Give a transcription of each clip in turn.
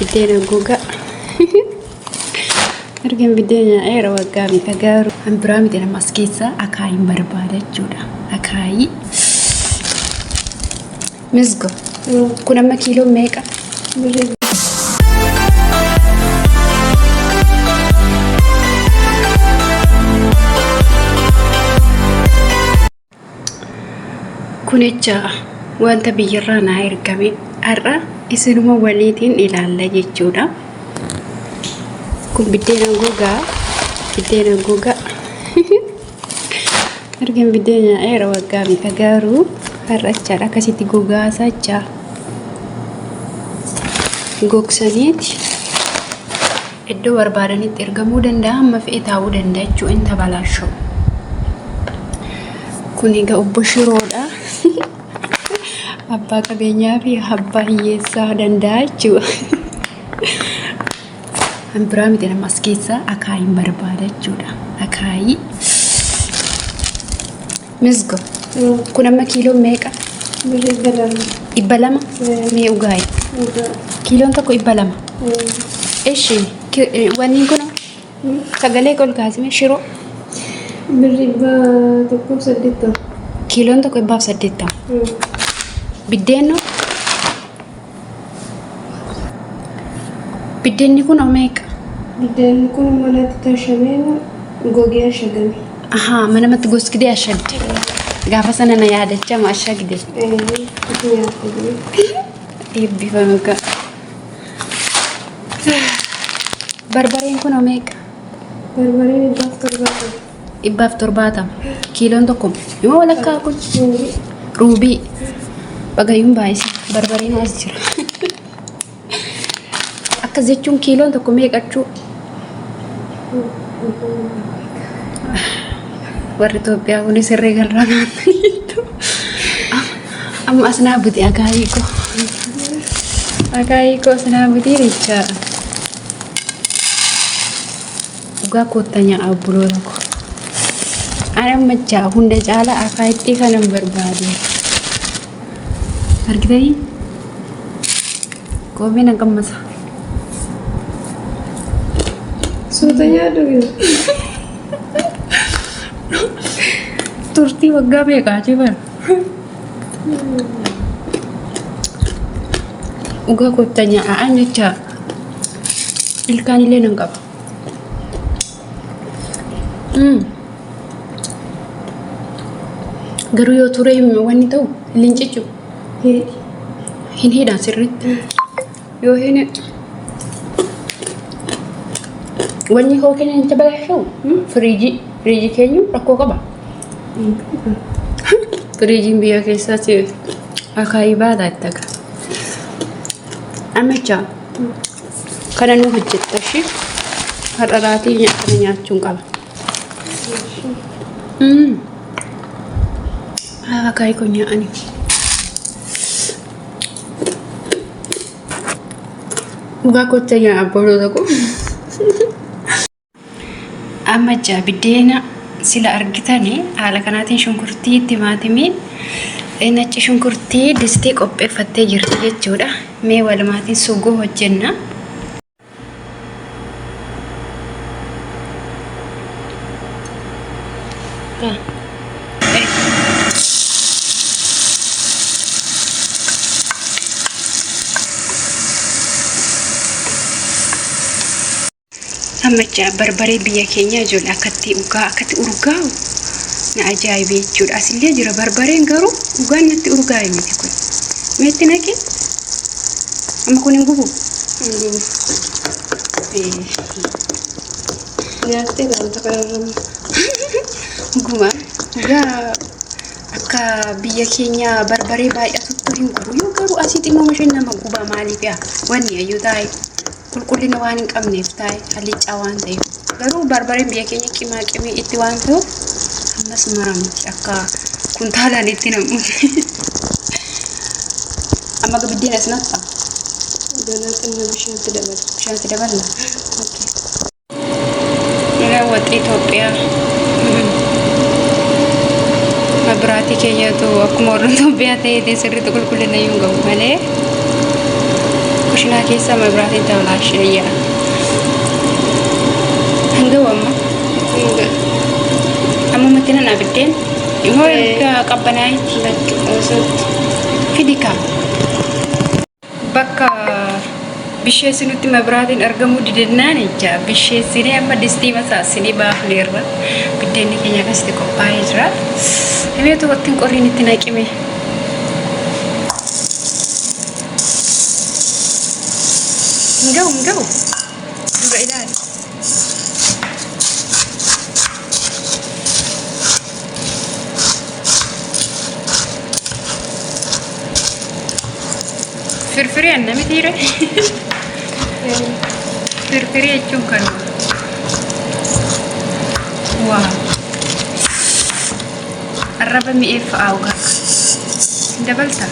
بدينا جوجا أرجع بدينا إيرا وقامي كجارو أم برامي دنا ماسكيسا أكاي مربادة جودا أكاي مزجو كنا ما كيلو ميكا كونيتشا وانت بيجرنا هيركبي أرى اسمه وليدين إلى الله جودا كن بدينا جوجا أرجع بدينا إيرا وقامي كجارو هرجع كسيتي جوجا سجّا جوكسانيت الدور بارنيت إرجمو دندا ما في إتاو دندا جو إنت بلاشو كوني جا أبشرودا أبا كبينيا في أبا يسا دندا جو أم برامي دنا ماسكيسا أكاي مربادة جودا أكاي مزجو كنا ما كيلو ميكا إبلما مي أوجاي كيلو تكو إبلما إيش واني كنا سجلي كل كاسمي شرو بالربا تكو سديتا كيلو تكو إباب سديتا بدينو بديني كنا ميكا بدين كنا مالات تشمين جوجيا شغلي أها ما أنا ما تقول كده أشد قافة أنا يادة جمع أشد يبي فمك بربرين كنا ميك بربرين إباف ترباتا كيلو عندكم يوم ولا كاكل روبي بقى يوم بايس بربرين أزجر أكزيتشون كيلو عندكم ميك أشو warri Itoophiyaa kun sirrii galraa amma asnaa buti akaayiko asnaa buti richa ugaa koottanya abbuloota ko ana machaa hunda caala akaayitti kanan barbaade argitanii koomina gammasa suutanya duwyu turtii waggaa meeqaa jiban ugaa koottanya aan jecha ilkaan illee nan qaba garuu yoo ture wanni ta'u lincichu hin hidhaan sirriitti yoo hin wanni koo keenya hin tabalashawu firiijii keenya rakkoo qaba firiijiin biyya keessaatti akaayii baataa itti aga amicha kana nu hojjetta shi hadharaatii kana nyaachuun qaba akaayii kun nyaa'ani dhugaa kocha nyaa abbootoota kun amicha biddeena sila argitani haala kanaatiin shunkurtii timaatimiin nacci shunkurtii distii qopheeffattee jirti jechuudha mee walumaatiin suguu hojjenna ammacha barbaree biyya keenya ijoollee akkatti urgaa'u na ajaa'ibe jechuudha asillee jira barbareen garuu dhugaan natti urgaa'e miti kun meetti naqi amma kun hin gubu nyaattee gaanta qararramu guma dhugaa akka biyya keenya barbaree baay'atutti hin gubu yoo garuu asii xinnoo masheen nama guba maaliif yaa wanni ayyuu taa'e qulqullina waan hin qabneef taa'e hallichaa waan ta'eef garuu barbareen biyya keenya qimaa qimii itti waan ta'uuf ammas maramti akka kuntaalaan itti namuuti amma gabiddiin as natta ganaatiin bishaanti dabala Ila waxii Itoophiyaa mabiraatii keenyatu akkuma warra Itoophiyaa ta'ee sirriitti qulqullina yoo gahu malee kushinaa keessa mabraatiin tawlaashayyaa hanga wamma amma matina abiddeen immoo erga qabbanaayiti lakki osatti fidika bakka bisheessinutti mabraatiin argamuu didennaan jecha bisheessinee amma distii masaassinii baafneerra biddeenni keenya akkasitti qophaa'ee jira. Himee tokkottiin qoriin itti naqime. Enggak. Dura ilaali. Firfiri anna mitire. Firfiri jechuun kanuma. Wow. Arraba mi'eeffa'aa ugaa. Dabalta.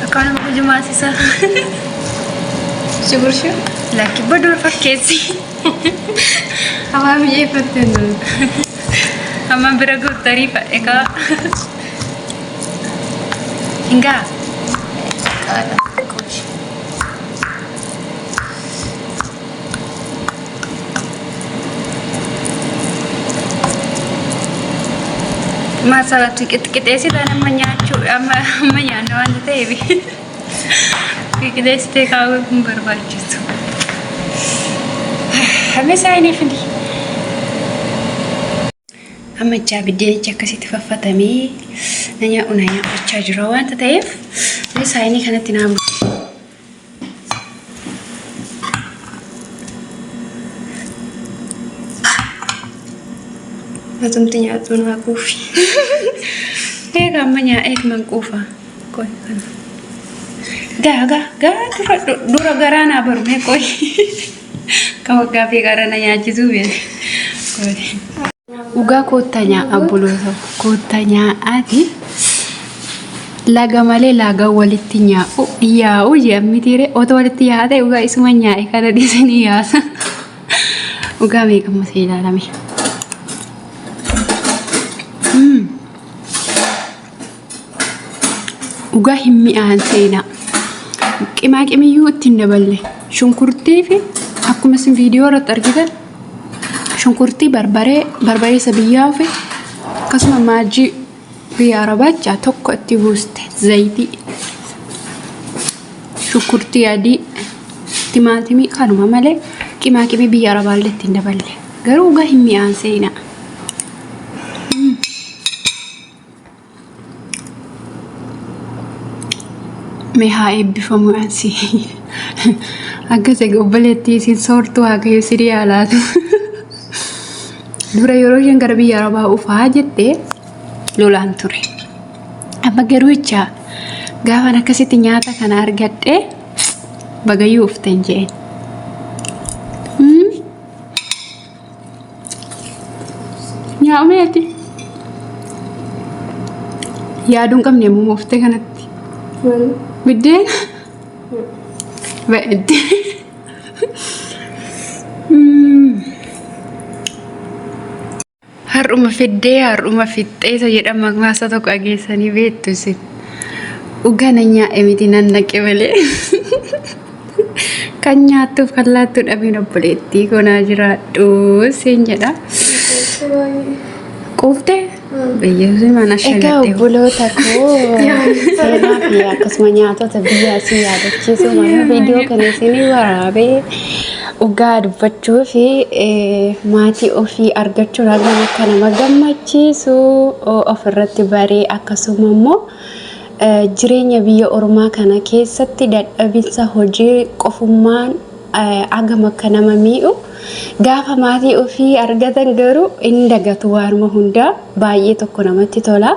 Akkaan nama jumaasisa. Syukur. Laki bodoh fakkeessi. Hamaa mi'eeffatte nun. Hamaa bira guuttarii fa'e kaa. Hingaa. Masalah kita sih tanam amma nyaannu waan ta'eef qixeessitee kaawwee kun barbaachisu. Hamisa ini findi. Amma biddeen akkasitti faffatamee nyaa'u gochaa jira waan ta'eef hamisa ini kanatti naamu. Atumti nyaatu naa kuufi. Eega amma man kuufa. Koi kana. Dura garaa naa barumee koi. Kan waggaa fi garaa na nyaachisu beeku. Ugaa koottaa nyaa'aa buloota. Koottaa nyaa'aati. Laga malee laga walitti yaa'u jedhamitiire otoo walitti yaa'ate ugaa isuma nyaa'e kana dhiisanii yaasa. Ugaa meeqamma see ilaalame. Ugaa hin mi'aan seenaa. Qimaaqimmiyuu ittiin daballe. Shunkurtii fi akkuma isin viidiyoo irratti argitan shunkurtii barbaree isa biyyaa fi akkasuma maajii biyya arabaa tokko itti buuste zayitii shunkurtii adii timaatimii kanuma malee qimaaqimmii biyya arabaallee ittiin daballe. Garuu ugaa hin mi'aan seenaa. Meha eebbifamu ansi. Akkasa obboleettii isin soortuu waaqayyo sirii alaatu. Dura yeroo isheen gara biyya arabaa dhufaa jettee lolaan ture. Amma garuu jecha gaafa akkasitti nyaata kana argadhee bagayyuu ufteen jeen. Nyaameeti. Yaaduun qabne immoo uftee kanatti. Biddeen? Ba'edde. Har'uma fixxeessa jedhama maasa tokko dhageessanii beektu isin. Ugana nyaa'e miti nan naqe malee. Kan nyaattuuf kan laattuu dhabeen obboleettii konaa jiraadhu siin jedha. Quuftee? Beyyee mana shagattee. Egaa buloota koo seenaa fi akkasuma nyaatota biyya asii yaadachiisu mana viidiyoo kana isinii waraabee dhugaa dubbachuu fi maatii ofii argachuun akka nama gammachiisu ofirratti baree akkasuma immoo jireenya biyya ormaa kana keessatti dadhabinsa hojii qofummaan agam akka nama miidhu gaafa maatii ofii argatan garuu inni dagatu waanuma hundaa baay'ee tokko namatti tola.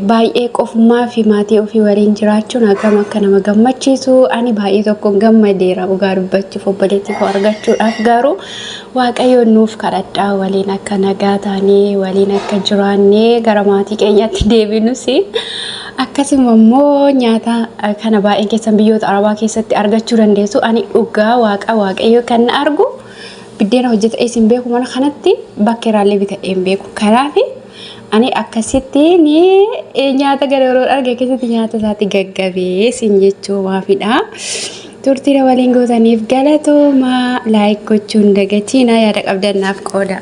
Baay'ee qofummaa fi maatii ofii waliin jiraachuun agam akka nama gammachiisu ani baay'ee tokko gammadeera dhugaa dubbachuuf obboleettii koo argachuudhaaf garuu waaqayyoon nuuf kadhadhaa waliin akka nagaa taanee waliin akka jiraannee gara maatii keenyatti deebinus akkasuma immoo nyaata kana baay'een keessan biyyoota arabaa keessatti argachuu dandeessu ani dhugaa waaqayyo kan na argu biddeena hojjeta isin beeku mana kanatti bakkeeraallee bita'ee hin beeku. Kanaafi ani akkasitti ni nyaata gara arge keessatti nyaata isaatti gaggabee sin jechuu maafidha. Turtii waliin gootaniif galatooma laayik gochuun dagachiina yaada qabdannaaf qooda.